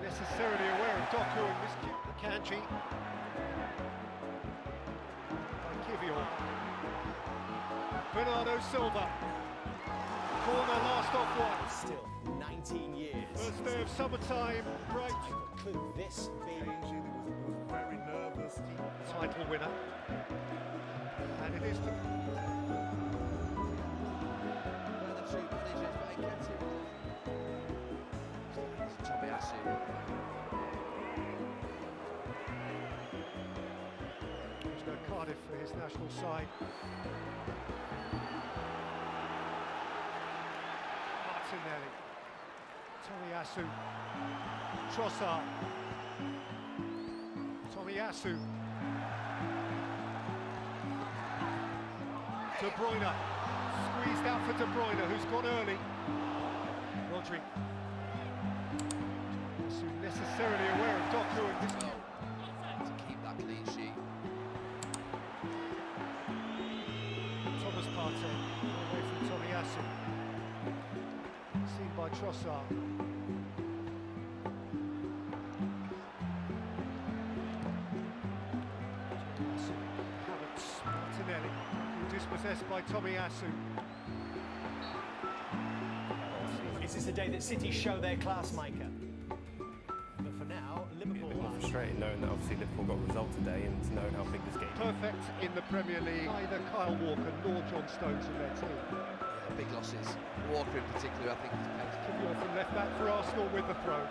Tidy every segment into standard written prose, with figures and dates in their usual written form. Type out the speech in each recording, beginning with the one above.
necessarily aware of Doku and this Akanji. By Kivior. Bernardo Silva. Corner last off one. Still 19 years. First day of summertime, right. Could this be was very nervous. Title winner. And it is to... The two managers, but he kept it. Tomiyasu. There's no Cardiff for his national side. Martinelli. Tomiyasu. Trossard. Tomiyasu. De Bruyne. Squeezed out for De Bruyne, who's gone early. Rodri. Necessarily aware of Doku and this... To keep that clean sheet. Thomas Partey, away from Tomiyasu. Seen by Trossard. Havertz, Martinelli, dispossessed by Tomiyasu. Is this a day that City show their class maker? But for now, Liverpool are frustrated knowing that obviously Liverpool got a result today and knowing how big this game is. Perfect in the Premier League. Neither Kyle Walker nor John Stones in their team. Yeah, big losses. Walker in particular, I think, is best. Kivior from left back for Arsenal with the throw.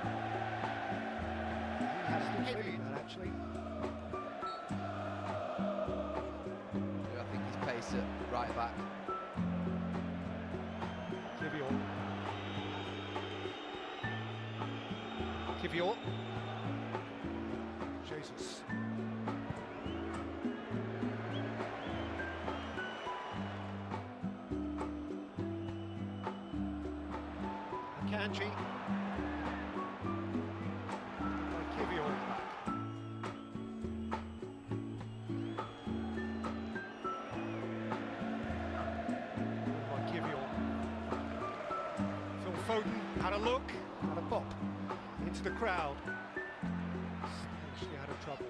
He has to feeling that actually. I think his pace at right back. Kivior. Kivior. Jesus. Akanji. By Kivior. By Kivior. Phil Foden had a look, had a bop into the crowd. Actually out of trouble.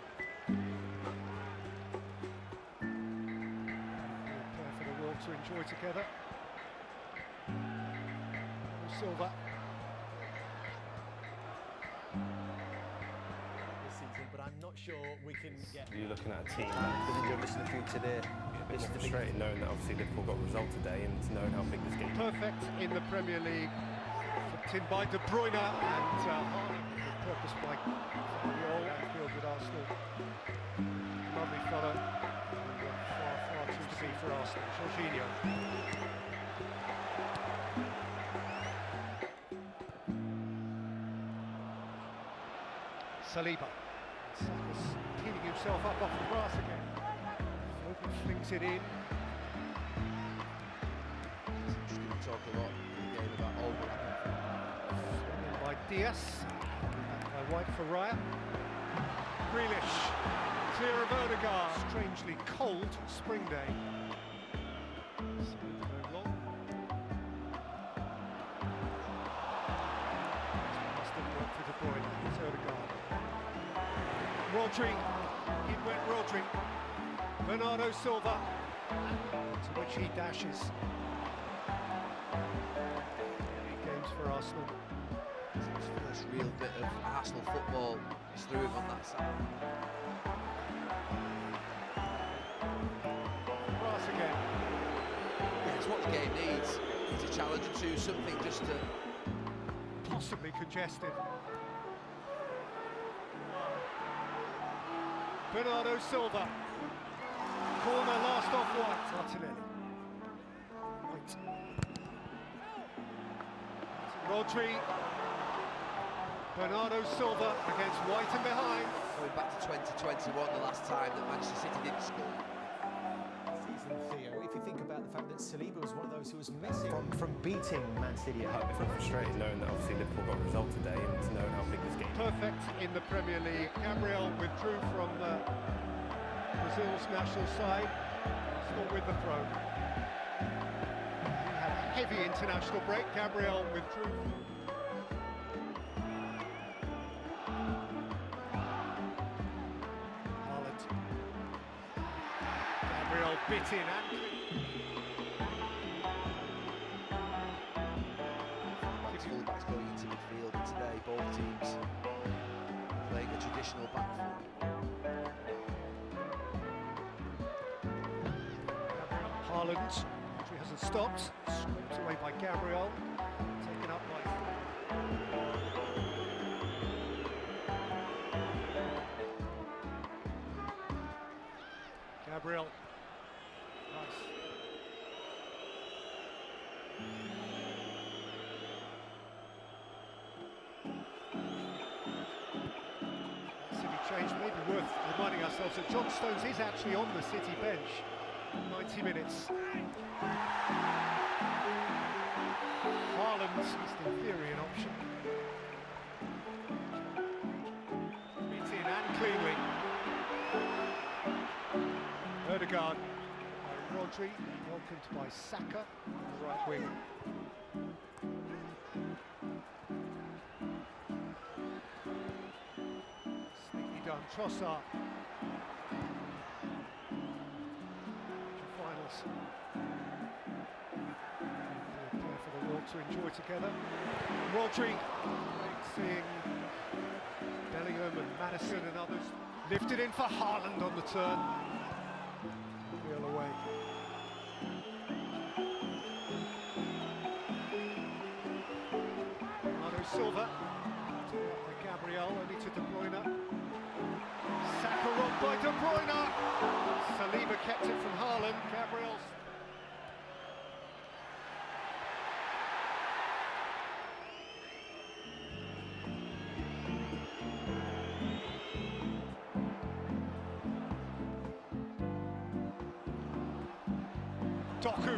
Prepare for the world to enjoy together. Silva. this season, but I'm not sure we can get... You're looking at a team that You're listening to today. a bit more frustrated knowing that obviously Liverpool got a result today and knowing how big this game is. Perfect in the Premier League. Flipped in by De Bruyne and purpose by Guardiola. Midfield with Arsenal. Lovely fella. Far too to be for Arsenal. Jorginho. Saliba. Saka's peeling himself up off the grass again. Foden flings it in. Just going to talk a lot in the game about overlapping. By Diaz. By White for Raya. Grealish. Clear of Odegaard. Strangely cold spring day. Saliba going long. Must have worked for De Bruyne. It's Odegaard. Rodri, in went Rodri. Bernardo Silva, to which he dashes. 3 games for Arsenal. His first real bit of Arsenal football is through him on that side. Brass again. Yeah, it's what the game needs. It's a challenge or two, something just to... Possibly congested. Bernardo Silva. Corner last off White. Martinelli. White. Rodri. Bernardo Silva against White and behind. Going back to 2021, the last time that Manchester City didn't score. Season, Theo, if you think about the fact that Saliba was one of those who was missing from beating Man City at home. I'm frustrated knowing that obviously Liverpool got a result today and knowing how big this game is. Perfect in the Premier League. Gabriel withdrew from Brazil's national side. Still with the throw. He had a heavy international break. Gabriel withdrew. bit in and Fullbacks going into midfield, and today both teams playing a traditional back four. Haaland, he hasn't stopped, scraped away by Gabriel, taken up by... Gabriel, nice. City change may be worth reminding ourselves that John Stones is actually on the City bench. 90 minutes. Haaland is the inferior option. Beats in and cleanly. Ødegaard by Rodri, welcomed by Saka on the right wing. Sneaky done, Trossard. Finals. Prepare for the world to enjoy together. Rodri, seeing Bellingham and Madison and others. Lifted in for Haaland on the turn. Wheel away. Bernardo Silva. By Gabriel, only to De Bruyne. Saka robbed by De Bruyne. Saliba kept it from Haaland. Gabriel's. Doku,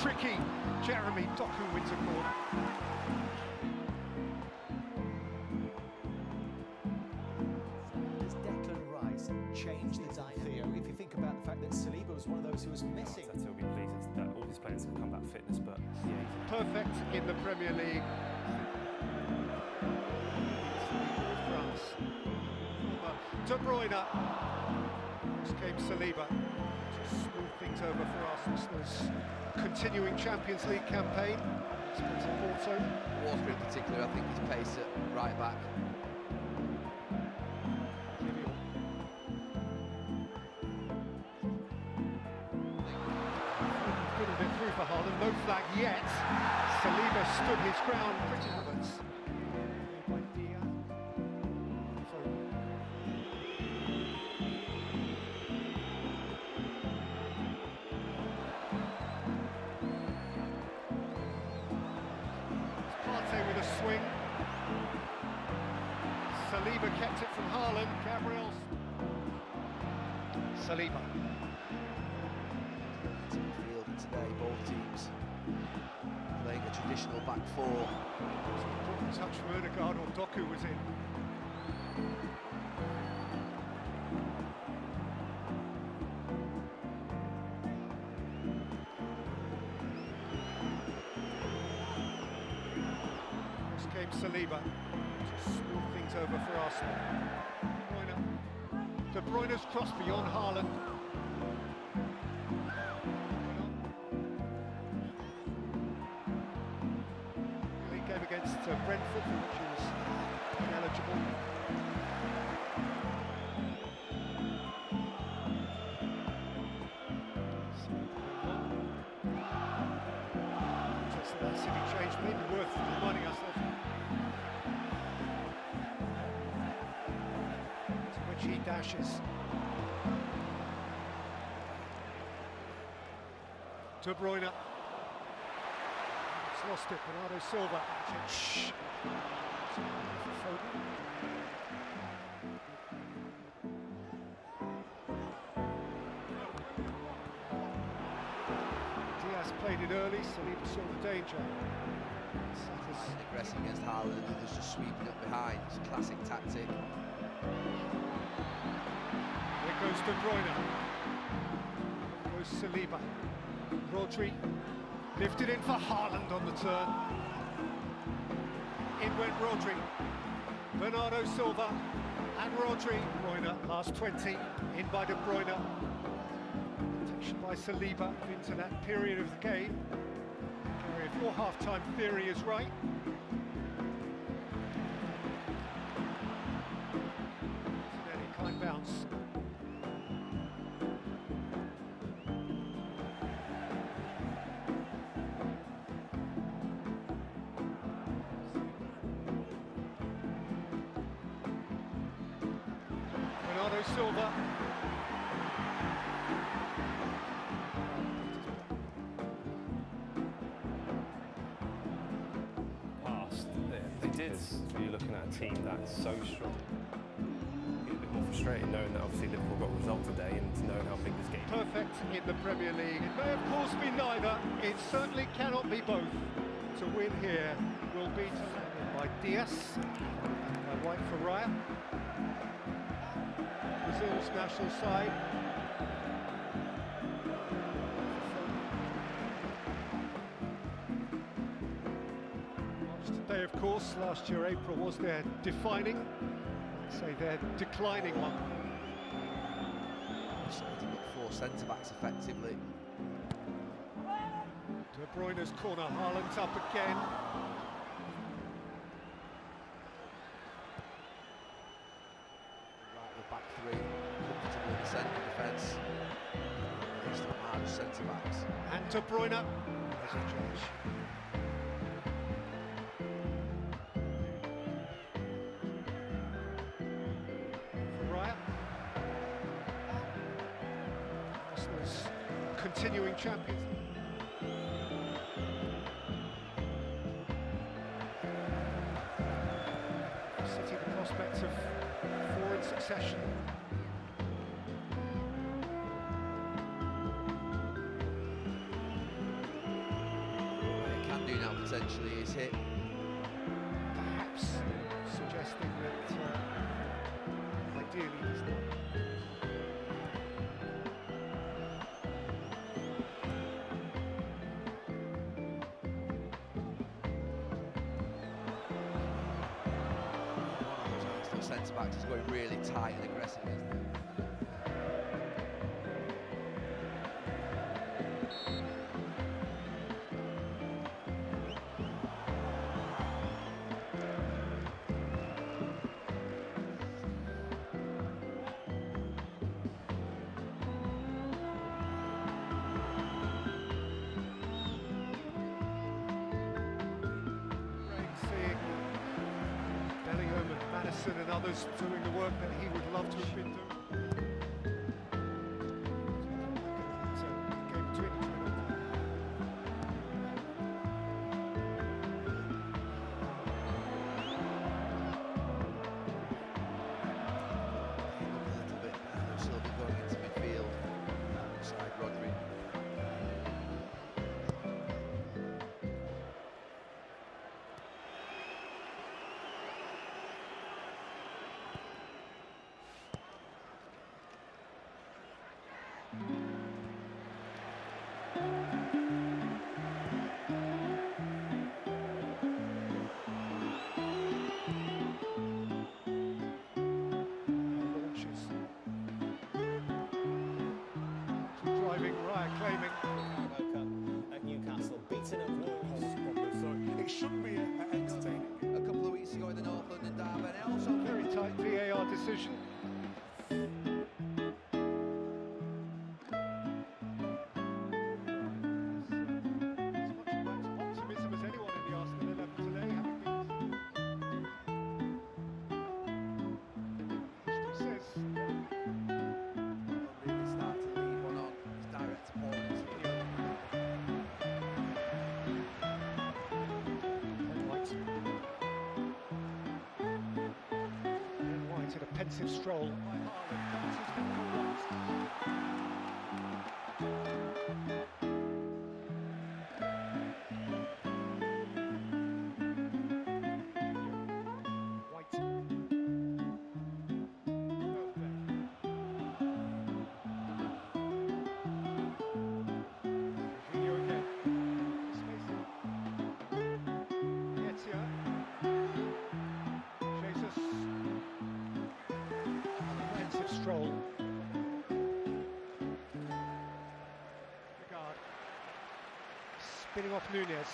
tricky. Jeremy Doku wins a corner. Does Declan Rice change the dynamic? Theo, if you think about the fact that Saliba was one of those who was missing. Arteta will be pleased that all his players have come back fitness, but yeah, Perfect in the Premier League. France. De Bruyne. This came Saliba. To smooth things over for Arsenal's continuing Champions League campaign. Porto. Walker in particular, I think his pace at right back. Little bit through for Haaland, no flag yet. Saliba stood his ground pretty well. By Diaz. Partey with a swing. Saliba kept it from Haaland. Gabriel's. Saliba. Midfield, and today both teams playing a traditional back four. Touch from Ødegaard or Doku was in. This came Saliba to smooth things over for Arsenal. De Bruyne's cross beyond Haaland. League game against Brentford, for which he was ineligible. Just that City change may be worth reminding ourselves. To which he dashes. De Bruyne. He's lost it, Bernardo Silva. Shh. Diaz played it early, Saliba saw the danger. Aggressive against Haaland, and others just sweeping up behind. It's a classic tactic. There goes De Bruyne. There goes Saliba. Rodri lifted in for Haaland on the turn. In went Rodri. Bernardo Silva and Rodri. Bruyne, last 20, in by De Bruyne. switch by Saliba into that period of the game. If your half-time theory is right. Any kind bounce. Bernardo Silva. You're looking at a team that's so strong. It's a bit more frustrating knowing that obviously Liverpool got a result today and knowing how big this game is. Perfect in the Premier League. It may of course be neither, it certainly cannot be both. To win here will be by Diaz, white for Raya. Brazil's national side. Today, of course, last year April was their defining, I'd say their declining one. So to look for centre-backs effectively. De Bruyne's corner, Haaland's up again. Right, the back three, comfortable in the centre defence. Against the large centre-backs. And De Bruyne. There's a change. Continuing champions. City the prospect of 4 in succession. What it can do now potentially is hit. Perhaps suggesting that ideally he's not. Centre-backs is going really tight and aggressive, isn't it? And others doing the work that he would love to have been doing. Game between the two. A little bit now, Silva going into midfield, alongside Rodri. Driving Raya claiming. At Newcastle, beaten at Wolves. So it shouldn't be entertaining. A couple of weeks ago in the North London derby, and also Very tight VAR decision. Pensive stroll. White. Stroll. spinning off Nunez.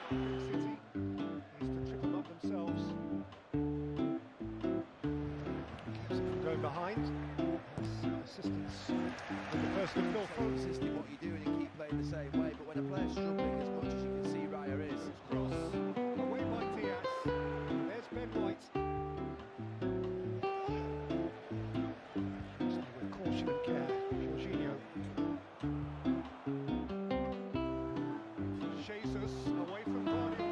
City needs to triple up themselves. Keeps it from going behind. Has assistance with the personal goal. Consistent what you're doing and keep playing the same way, but when a player's struggling as much as you can see Raya is. Cross away by Diaz. There's Ben White. So with caution and care, Jorginho. Jesus away from Vardy.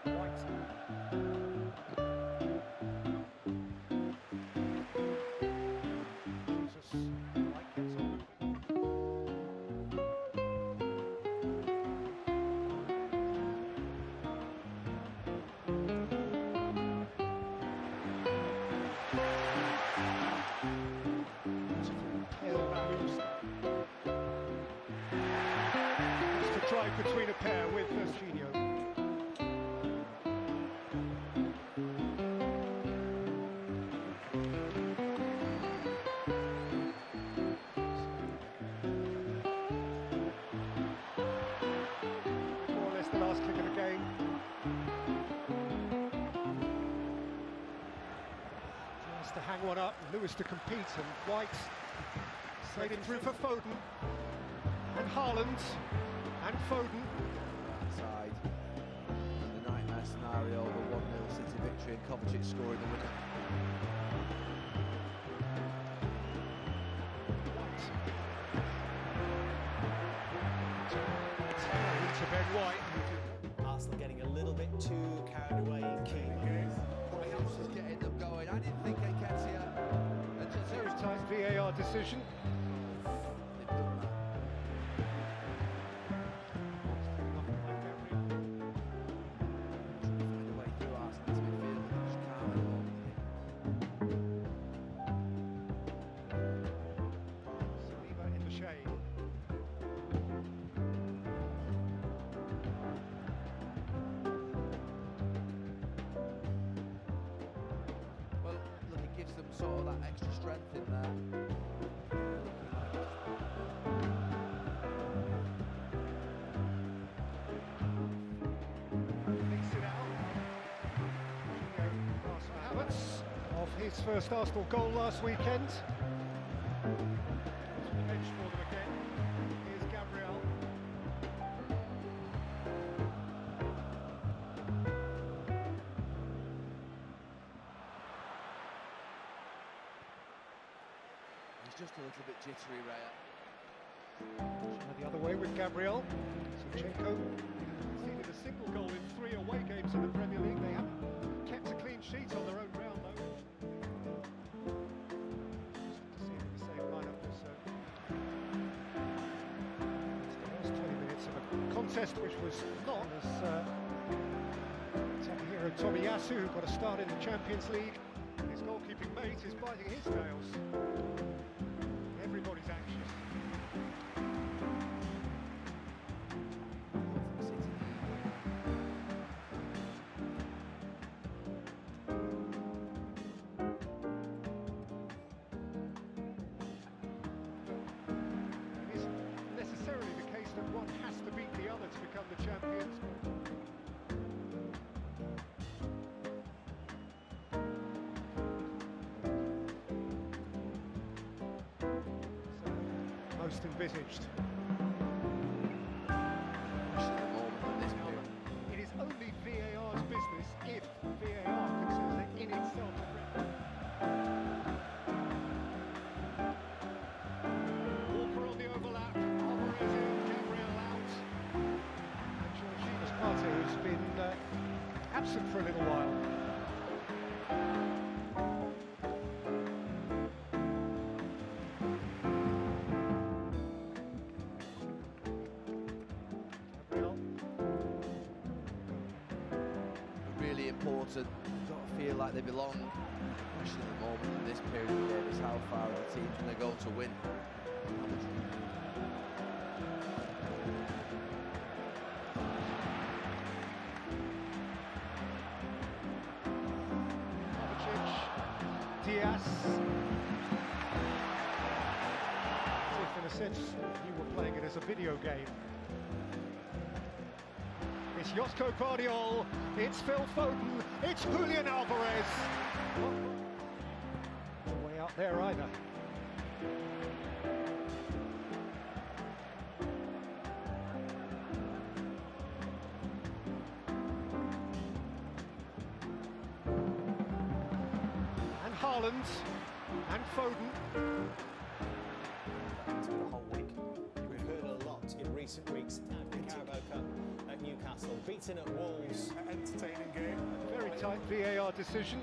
White. Jesus. White gets on drive between a pair with Jorginho. More or less the last kick of the game. Just to hang one up, Lewis to compete, and White played it through for Foden and Haaland. And Foden. Side. The nightmare scenario, the 1-0 City victory and Kovacic scoring the winner. To Ben White. Arsenal getting a little bit too carried away in key. Brilliance is getting them going. I didn't think Nketiah and Very tight VAR decision. they've done that. Find a way through Arsenal's midfield, but they just can't at the moment. Saliba in the shade. Well, look, it gives them sort of that extra strength in there. Mix it out. Havertz of his first Arsenal goal last weekend. Edge for them again. Here's Gabriel. He's just a little bit jittery, Raya. The other way with Gabriel. Zinchenko conceded a single goal in 3 away games in the Premier League. They haven't kept a clean sheet on their own ground, though. Just to see the same lineup as the last 20 minutes of a contest which was not as top hero Tomiyasu, who got a start in the Champions League. His goalkeeping mate is biting his nails. Everybody's anxious. It isn't necessarily the case that one has to beat the other to become the champions. Most envisaged. It is only VAR's business if VAR considers it in itself a red. Walker on the overlap, Alvarez in, Gabriel out. And Jorginho's party who's been absent for a little while. Really important. You've got to feel like they belong. The question at the moment in this period of the game is how far are the teams going to go to win. Diaz. As if in a said you were playing it as a video game. It's Josko Guardiol, it's Phil Foden, it's Julian Alvarez. No way out there either. And Haaland, and Foden. The whole week. We've heard a lot in recent weeks at the Carabao Cup at Newcastle. Beaten at Wolves. Entertaining game. Very tight VAR decision.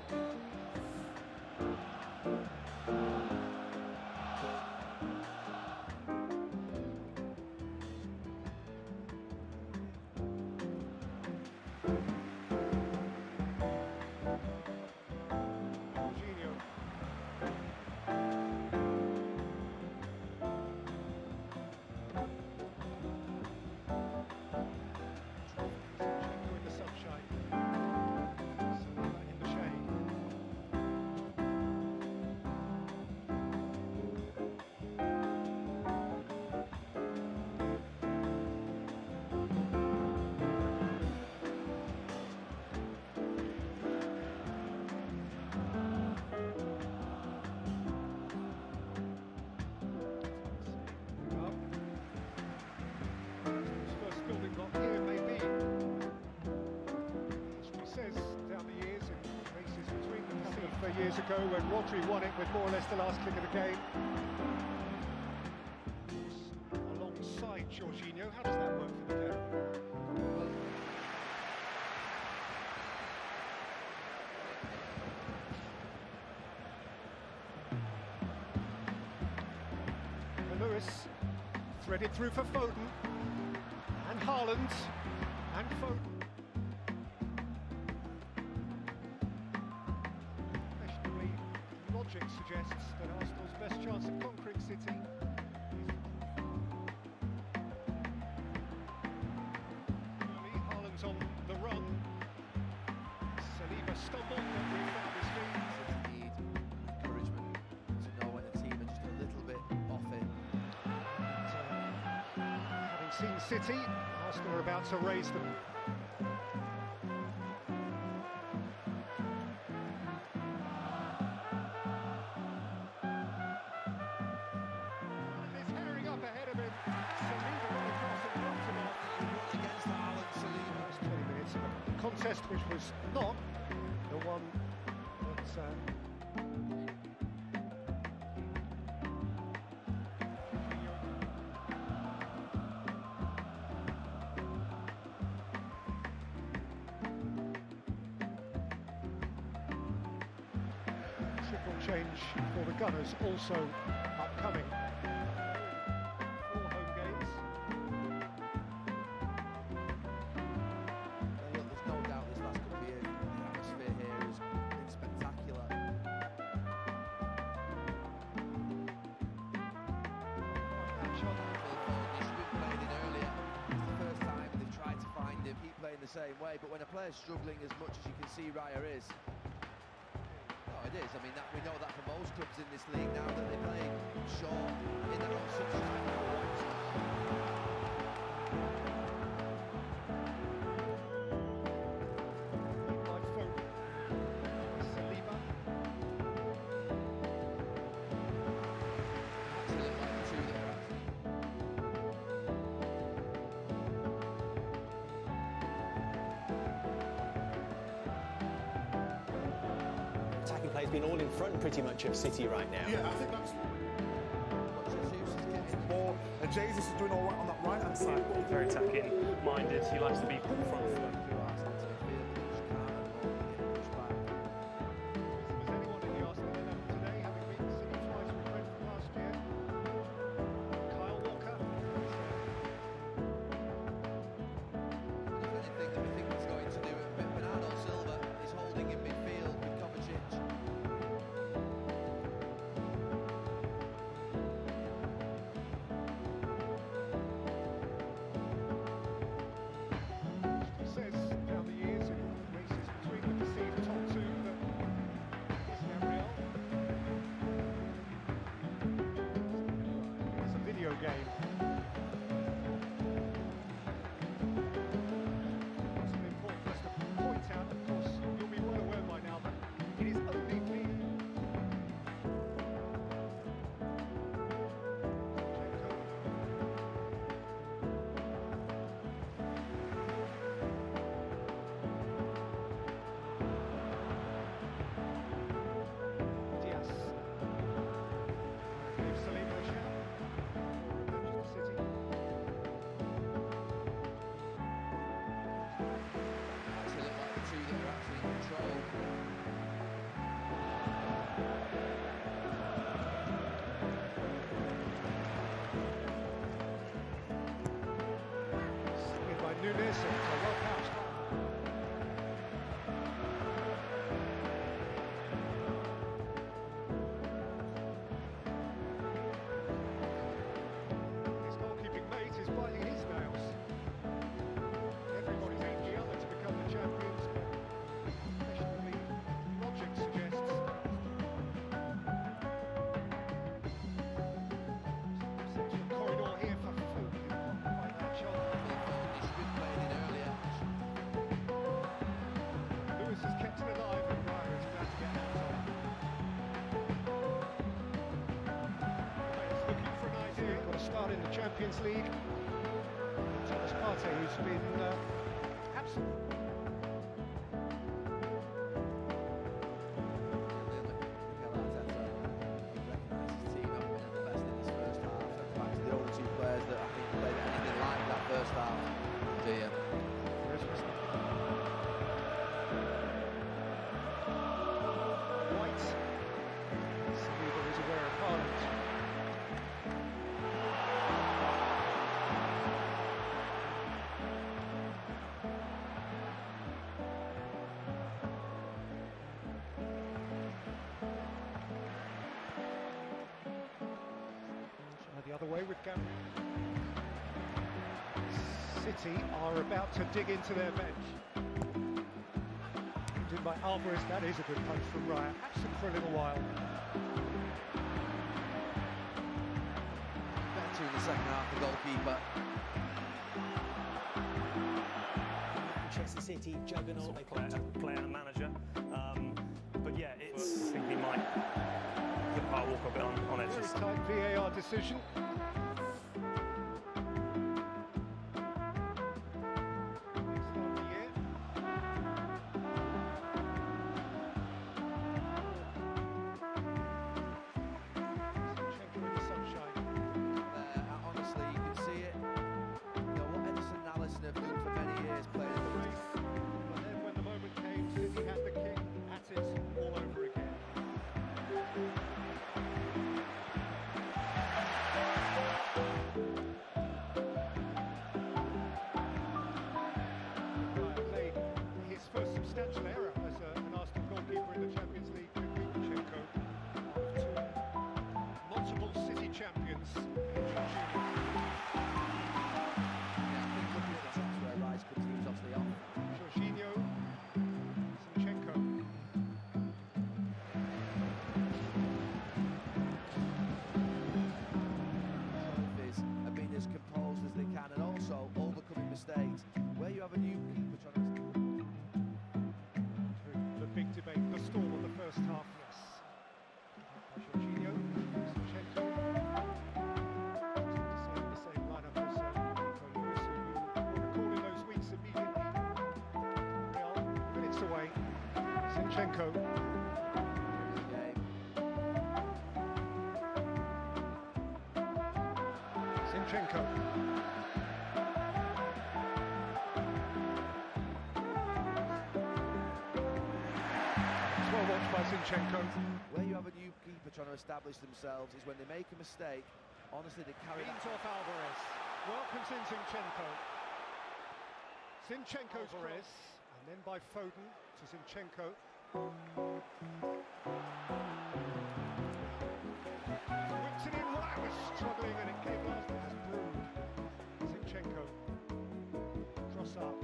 Years ago when Rodri won it with more or less the last kick of the game. Alongside Jorginho, how does that work for the pair? Lewis threaded through for Foden, and Haaland, and Foden. Logic suggests that Arsenal's best chance of conquering City is Haaland's on the run. Saliba stumbled but refound his feet. Need encouragement to know when a team are just a little bit off it. Having seen City, Arsenal are about to raise them. Contest which was not the one that triple change for the Gunners also upcoming. Same way, but when a player's struggling as much as you can see Raya is, it is. I mean, we know that for most clubs in this league now that they play short in their own substitution. Play's been all in front pretty much of City right now. Yeah, I think that's Jesus is getting the ball, and Jesus is doing all right on that right hand side. Very attacking minded. He likes to be front foot. says newness and well couched. His goalkeeping mate is biting his nails. Everybody's aimed the other to become the champions, but questionably logic suggests some corridor here for Foden. Quite that shot. He should be played in earlier. Lewis has kept it alive and Ryan is about to get out of it. Players looking for an idea. Got a start in the Champions League. Thomas Partey, who's been absent. Mikel Arteta recognised his team haven't been at the best in this first half. In fact, the only two players that I think played anything like that first half. Dear. White. Saliba is aware of Haaland. The other way with Gabriel. City are about to dig into their bench. In by Alvarez, that is a good punch from Raya. Absent for a little while. Better in the second half, the goalkeeper. Manchester City juggernaut. They Player and manager. But yeah, I think he might get Park Walker a bit on edge Very this time. tight VAR decision. Next start of the year. Zinchenko in the sunshine. Honestly, you can see it. You know what Edison and Alisson have done for many years, playing in the Race. But then when the moment came, City had the king at it all over again. Raya made his first substantial error as an Arsenal goalkeeper in the Champions League with Zinchenko. Multiple City champions. Yeah, I think looking at the shots where Rice comes, he was obviously off. Jorginho, Zinchenko. Have been as composed as they can and also overcoming mistakes. Where you have a new keeper trying to... The big debate, the storm of the first half, yes. Jorginho, Zinchenko. The same lineup as Nico Lewis, who will recall in those weeks immediately. Real, minutes away. Zinchenko. Zinchenko. It's well watched by Zinchenko. Where you have a new keeper trying to establish themselves is when they make a mistake, honestly they carry that. Beans off Alvarez. Welcomes in Zinchenko. Zinchenko's Alvarez, and then by Foden to Zinchenko. Whips it in. Wow, was struggling, and it came last. It has brewed. Zinchenko. Trossard.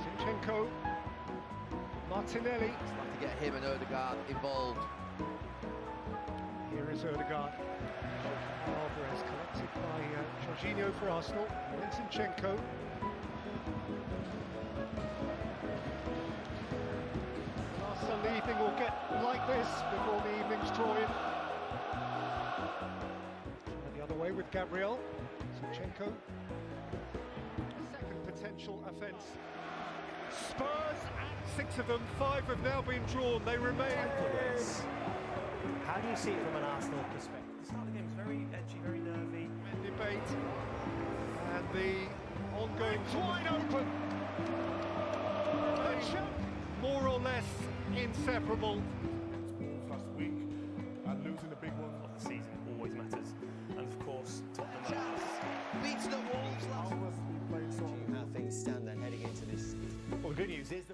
Zinchenko. Martinelli. It's like to get him and Odegaard involved. Here is Odegaard. Alvarez collected by Jorginho for Arsenal. Then Zinchenko. Last Sunday evening will get like this before the evening's drawing. And the other way with Gabriel. Zinchenko. Second potential offence. Spurs at 6 of them, 5 have now been drawn. They remain. How do you see it from an Arsenal perspective? The start of the game was very edgy, very nervy. Debate and the ongoing wide open. More or less inseparable. Last week and losing the big one. Of the season always matters. And of course, Tottenham. Beats the Wolves last week. Well, good news is that